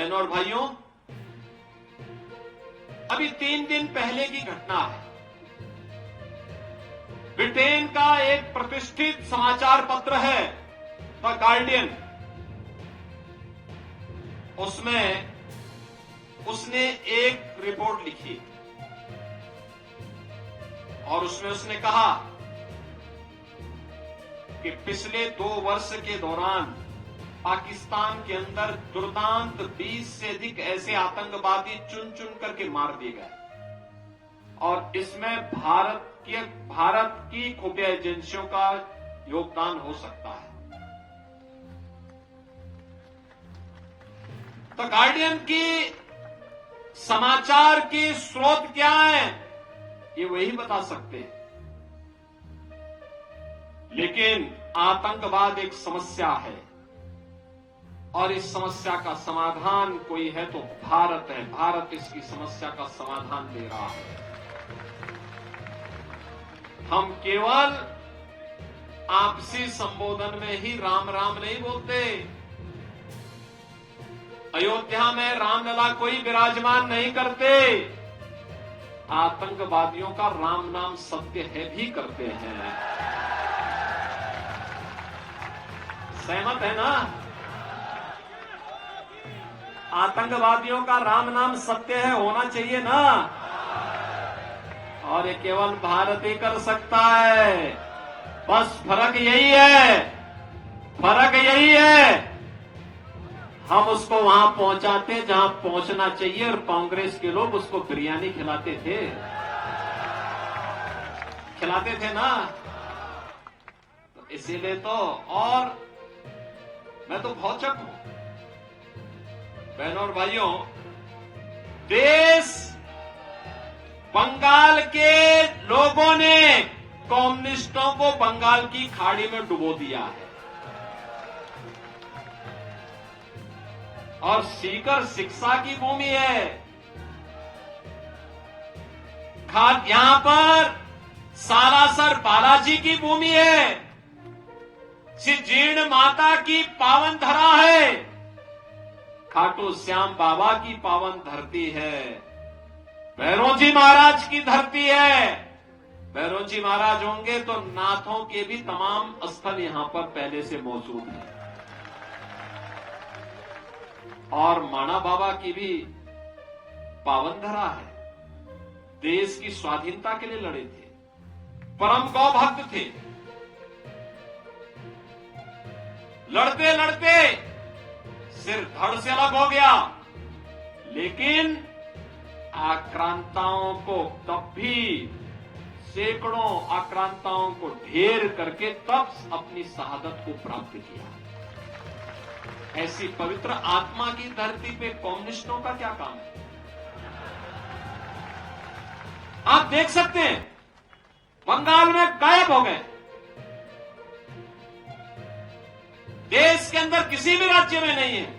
बहनों और भाइयों, अभी 3 दिन पहले की घटना है। ब्रिटेन का एक प्रतिष्ठित समाचार पत्र है द गार्डियन, उसमें उसने एक रिपोर्ट लिखी और उसमें उसने कहा कि पिछले 2 वर्ष के दौरान पाकिस्तान के अंदर दुर्दांत 20 से अधिक ऐसे आतंकवादी चुन चुन करके मार दिए गए और इसमें भारत की खुफिया एजेंसियों का योगदान हो सकता है। तो गार्डियन की समाचार के स्रोत क्या हैं, ये वही बता सकते हैं। लेकिन आतंकवाद एक समस्या है और इस समस्या का समाधान कोई है तो भारत है। भारत इसकी समस्या का समाधान दे रहा है। हम केवल आपसी संबोधन में ही राम राम नहीं बोलते। अयोध्या में रामलला कोई विराजमान नहीं करते। आतंकवादियों का राम नाम सत्य है भी करते हैं। सहमत है ना? आतंकवादियों का राम नाम सत्य है, होना चाहिए ना? और ये केवल भारत ही कर सकता है। बस फर्क यही है, फर्क यही है, हम उसको वहां पहुंचाते जहां पहुंचना चाहिए और कांग्रेस के लोग उसको बिरयानी खिलाते थे ना। तो इसीलिए तो, और मैं तो भौचक हूं बहनों और भाइयों। देश बंगाल के लोगों ने कम्युनिस्टों को बंगाल की खाड़ी में डुबो दिया है और सीकर शिक्षा की भूमि है। यहां पर सालासर बालाजी की भूमि है। श्री जीर्ण माता की पावन धरा है। खाटू श्याम बाबा की पावन धरती है। भैरोजी महाराज की धरती है। भैरोजी महाराज होंगे तो नाथों के भी तमाम स्थल यहां पर पहले से मौजूद हैं और माणा बाबा की भी पावन धरा है। देश की स्वाधीनता के लिए लड़े थे, परम गौ भक्त थे। लड़ते लड़ते सिर धड़ से अलग हो गया, लेकिन आक्रांताओं को तब भी सैकड़ों आक्रांताओं को ढेर करके तब अपनी शहादत को प्राप्त किया। ऐसी पवित्र आत्मा की धरती पे कम्युनिस्टों का क्या काम है? आप देख सकते हैं बंगाल में गायब हो गए। देश के अंदर किसी भी राज्य में नहीं है।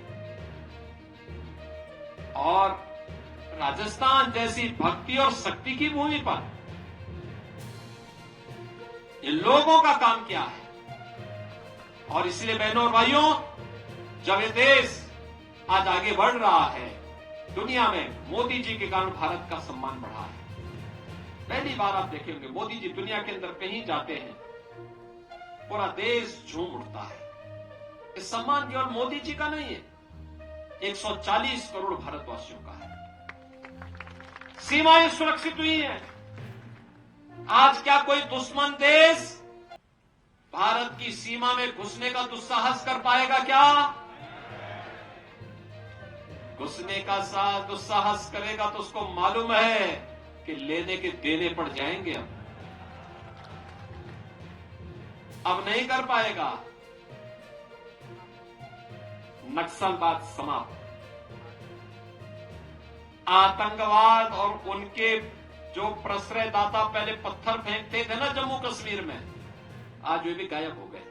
और राजस्थान जैसी भक्ति और शक्ति की भूमि पर ये लोगों का काम क्या है? और इसलिए बहनों और भाइयों, जब ये देश आज आगे बढ़ रहा है, दुनिया में मोदी जी के कारण भारत का सम्मान बढ़ा है। पहली बार आप देखेंगे मोदी जी दुनिया के अंदर कहीं जाते हैं, पूरा देश झूम उठता है। इस सम्मान केवल मोदी जी का नहीं है, 140 करोड़ भारतवासियों का है। सीमाएं सुरक्षित हुई हैं। आज क्या कोई दुश्मन देश भारत की सीमा में घुसने का दुस्साहस कर पाएगा? क्या घुसने का दुस्साहस करेगा तो उसको मालूम है कि लेने के देने पड़ जाएंगे। अब नहीं कर पाएगा। नक्सलवाद समाप्त। आतंकवाद और उनके जो प्रश्रयदाता पहले पत्थर फेंकते थे ना जम्मू कश्मीर में, आज वे भी गायब हो गए।